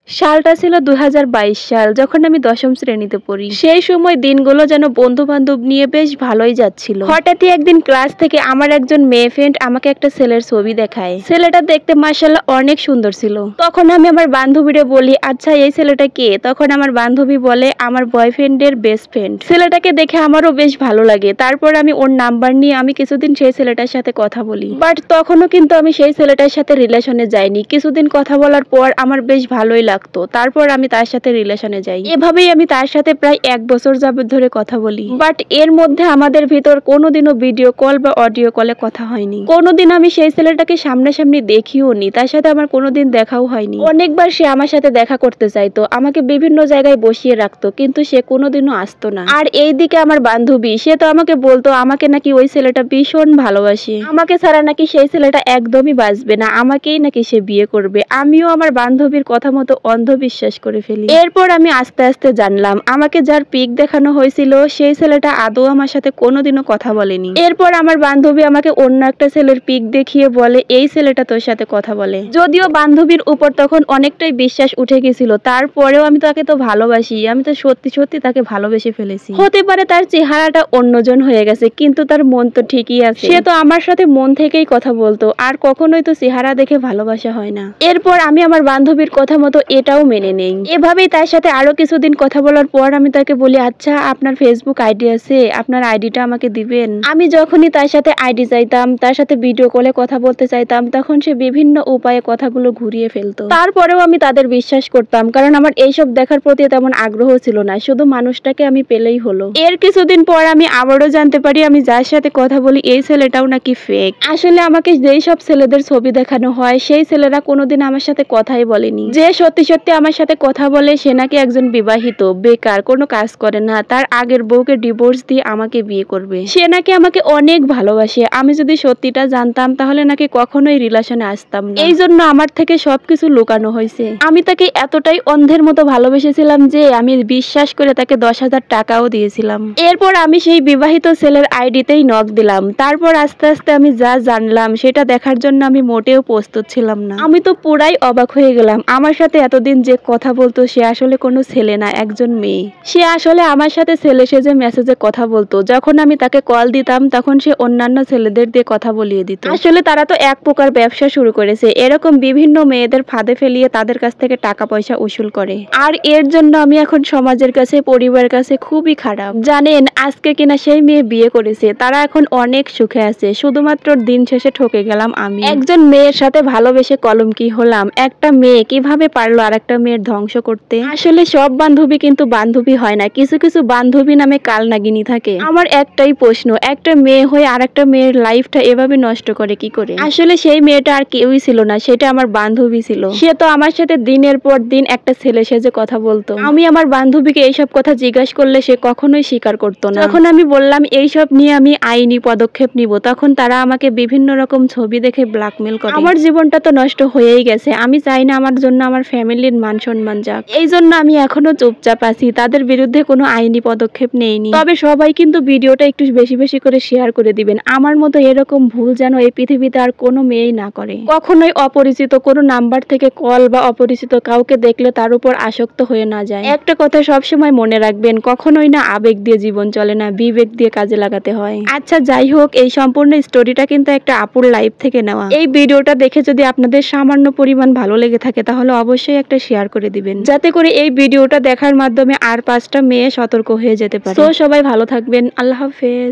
সালটা ছিল ২০২২ সাল, যখন আমি দশম শ্রেণীতে পড়ি। সেই সময় দিনগুলো যেন বন্ধু বান্ধব নিয়ে বেশ ভালোই যাচ্ছিল। হঠাৎই একদিন ক্লাস থেকে আমার একজন মেয়ে ফ্রেন্ড আমাকে একটা ছেলের ছবি দেখায়। ছেলেটা দেখতে মাশাআল্লাহ অনেক সুন্দর ছিল। তখন আমি আমার বান্ধবীরে বলি, আচ্ছা এই ছেলেটা কে? তখন আমার বান্ধবী বলে, আমার বয়ফ্রেন্ডের বেস্ট ফ্রেন্ড। ছেলেটাকে দেখে আমারও বেশ ভালো লাগে। তারপর আমি ওর নাম্বার নিয়ে আমি কিছুদিন সেই ছেলেটার সাথে কথা বলি। বাট তখনও কিন্তু আমি সেই ছেলেটার সাথে রিলেশনে যাইনি। কিছুদিন কথা বলার পর আমার বেশ ভালোই লাগতো। তারপর আমি তার সাথে রিলেশনে যাই। এভাবেই আমি তার সাথে প্রায় 1 বছর যাবত ধরে কথা বলি। বাট এর মধ্যে আমাদের ভিতর কোনোদিনও ভিডিও কল বা অডিও কলে কথা হয়নি। কোনোদিন আমি সেই ছেলেটাকে সামনাসামনি দেখিও নি। তার সাথে আমার কোনোদিন দেখাও হয়নি। অনেকবার সে আমার সাথে দেখা করতে চাইতো, আমাকে বিভিন্ন জায়গায় বসিয়ে রাখতো, কিন্তু সে কোনোদিনও আসতো না। আর এইদিকে আমার বান্ধবী, সে তো আমাকে বলতো আমাকে নাকি ওই ছেলেটা ভীষণ ভালোবাসে, আমাকে ছাড়া নাকি সেই ছেলেটা একদমই বাঁচবে না, আমাকেই নাকি সে বিয়ে করবে। আমিও আমার বান্ধবীর কথা মতো অন্ধবিশ্বাস করে ফেলি। এরপর আমি আস্তে আস্তে জানলাম, আমাকে যার পিক দেখানো হয়েছিল সেই ছেলেটা আদৌ আমার সাথে কোনোদিনও কথা বলেনি। এরপর আমার বান্ধবী আমাকে অন্য একটা ছেলের পিক দেখিয়ে বলে, এই ছেলেটা তোর সাথে কথা বলে। যদিও বান্ধবীর উপর তখন অনেকটাই বিশ্বাস উঠে গেছিল, তারপরেও আমি তাকে তো ভালোবাসি, আমি তো সত্যি সত্যি তাকে ভালোবেসে ফেলেছি। হতে পারে তার চেহারাটা অন্যজন হয়ে গেছে, কিন্তু তার মন তো ঠিকই আছে। সে তো আমার সাথে মন থেকেই কথা বলতো, আর কখনোই তো চেহারা দেখে ভালোবাসা হয় না। এরপর আমি আমার বান্ধবীর কথা মতো এটাও মেনে নেই। এভাবেই তার সাথে আরো কিছুদিন কথা বলার পর আমি তাকে বলি, আচ্ছা আপনার ফেসবুক আইডি আছে, আপনার আইডিটা আমাকে দিবেন। আমি যখনই তার সাথে আইডি চাইতাম, তার সাথে ভিডিও কলে কথা বলতে চাইতাম, তখন সে বিভিন্ন উপায়ে কথাগুলো ঘুরিয়ে ফেলতো। তারপরেও আমি তাদের বিশ্বাস করতাম, কারণ আমার এইসব দেখার প্রতি তেমন আগ্রহ ছিল না, শুধু মানুষটাকে আমি পেলেই হলো। এর কিছুদিন পর আমি আবারও জানতে পারি, আমি যার সাথে কথা বলি এই ছেলেটাও নাকি ফেক। আসলে আমাকে যেই সব ছেলেদের ছবি দেখানো হয়, সেই ছেলেরা কোনোদিন আমার সাথে কথাই বলেনি। যে সত্যি সত্যি আমার সাথে কথা বলে সে নাকি একজন বিবাহিত, বেকার, কোনো কাজ করে না, তার আগের বউকে ডিভোর্স দিয়ে আমাকে বিয়ে করবে। সে নাকি আমাকে অনেক ভালোবাসে। আমি যদি সত্যিটা জানতাম তাহলে নাকি কখনোই রিলেশনে আসতাম না। এই জন্য আমার থেকে সবকিছু লুকানো হয়েছে। আমি তাকে এতটাই অন্ধের মতো ভালোবেসেছিলাম যে আমি বিশ্বাস করে তাকে 10,000 টাকাও দিয়েছিলাম। এরপর আমি সেই বিবাহিত ছেলের আইডিতেই নক দিলাম। তারপর আস্তে আস্তে আমি যা জানলাম সেটা দেখার জন্য আমি মোটেও প্রস্তুত ছিলাম না। আমি তো পুরাই অবাক হয়ে গেলাম। আমার সাথে এতদিন যে কথা বলতো সে আসলে কোনো ছেলে না, একজন মেয়ে। সে আসলে আমার সাথে ছেলে সেজে মেসেজে কথা বলতো। যখন আমি তাকে কল দিতাম তখন সে অন্যান্য ছেলেদের দিয়ে কথা বলিয়ে দিত। আসলে তারা তো এক প্রকার ব্যবসা শুরু করেছে, এরকম বিভিন্ন মেয়েদের ফাঁদে ফেলিয়ে তাদের কাছ থেকে টাকা পয়সা উসুল করে। আর এর জন্য আমি এখন সমাজের কাছে, পরিবারের কাছে খুবই খারাপ। জানেন, আজকে কিনা সেই মেয়ে বিয়ে করেছে, তারা এখন অনেক সুখে আছে, শুধুমাত্র দিন শেষে ঠকে গেলাম আমি। একজন মেয়ের সাথে ভালোবেসে কলঙ্কি হলাম। একটা মেয়ে কিভাবে পারলো আর একটা মেয়ের ধ্বংস করতে? আসলে সব বান্ধবী কিন্তু বান্ধবী হয় না, কিছু কিছু বান্ধবী নামে কালনাগিনী থাকে। আমার একটাই প্রশ্ন, একটা মেয়ে হয়ে আর একটা মেয়ের লাইফটা এভাবে নষ্ট করে কি করে? আসলে সেই মেয়েটা আর কেউই ছিল না, সেটা আমার বান্ধবী ছিল। সে তো আমার সাথে দিনের পর দিন একটা ছেলে সেজে কথা বলতো। আমি আমার বান্ধবীকে এইসব কথা জিজ্ঞাসা করলে সে কখনোই স্বীকার করতো না। যখন আমি বললাম এইসব নিয়ে আমি আইনি পদক্ষেপ নিব, তখন তারা আমাকে বিভিন্ন রকম ছবি দেখে ব্ল্যাকমেল করে। আমার জীবনটা তো নষ্ট হয়েই গেছে। আমি চাই না আমার জন্য আমার ফ্যামিলির মান সম্মান যাক। এই জন্য আমি এখনো চুপচাপ আছি, তাদের বিরুদ্ধে কোনো আইনি পদক্ষেপ নেইনি। তবে সবাই কিন্তু ভিডিওটা একটু বেশি বেশি করে শেয়ার করে দিবেন। আমার মতো এরকম ভুল যেন এই পৃথিবীতে আর কোনো মেয়েই না করে। কখনোই অপরিচিত কোনো নাম্বার থেকে কল বা অপরিচিত কাউকে দেখলে তার উপর আসক্ত হয়ে না যায়। একটা কথা সবসময় মনে রাখবেন, কখনোই না আবেগ দিয়ে জীবন চলে না, বিবেক দিয়ে কাজে লাগাতে হয়। আচ্ছা যাই হোক, এই সম্পূর্ণ স্টোরিটা কিন্তু একটা আপুর লাইফ থেকে নেওয়া। এই ভিডিওটা দেখে যদি আপনাদের সামান্য পরিমাণ ভালো লেগে থাকে তাহলে অবশ্যই একটা শেয়ার করে দিবেন, যাতে করে এই ভিডিওটা দেখার মাধ্যমে আর 5টা মেয়ে সতর্ক হয়ে যেতে পারে। তো সবাই ভালো থাকবেন, আল্লাহ হাফেজ।